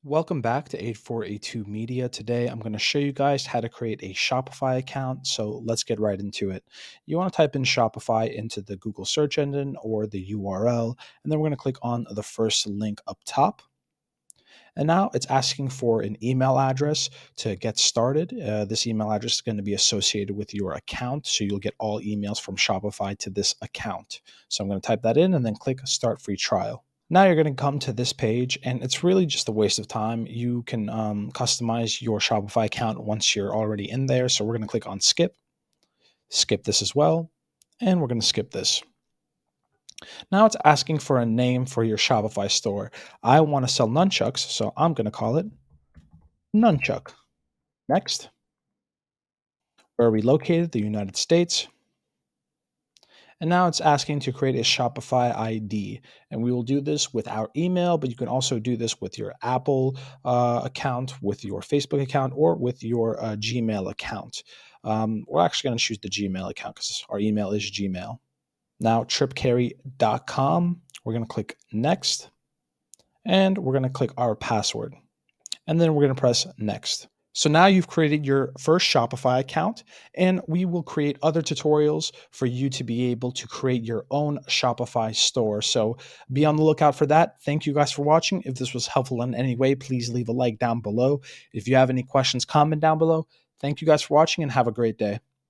Welcome back to 8482 Media. Today, I'm going to show you guys how to create a Shopify account. So let's get right into it. You want to type in Shopify into the Google search engine or the URL, and then we're going to click on the first link up top. And now it's asking for an email address to get started. This email address is going to be associated with your account, so you'll get all emails from Shopify to this account. So I'm going to type that in and then click Start Free Trial. Now you're going to come to this page, and it's really just a waste of time. You can customize your Shopify account once you're already in there. So we're going to click on skip this as well, and we're going to skip this. Now it's asking for a name for your Shopify store. I want to sell nunchucks, so I'm going to call it Nunchuck. Next. Where are we located? The United States. And now it's asking to create a Shopify ID. And we will do this with our email, but you can also do this with your Apple account, with your Facebook account, or with your Gmail account. We're actually going to choose the Gmail account because our email is Gmail. Now, tripcarry.com, we're going to click Next, and we're going to click our password. And then we're going to press Next. So now you've created your first Shopify account, and we will create other tutorials for you to be able to create your own Shopify store. So be on the lookout for that. Thank you guys for watching. If this was helpful in any way, please leave a like down below. If you have any questions, comment down below. Thank you guys for watching and have a great day.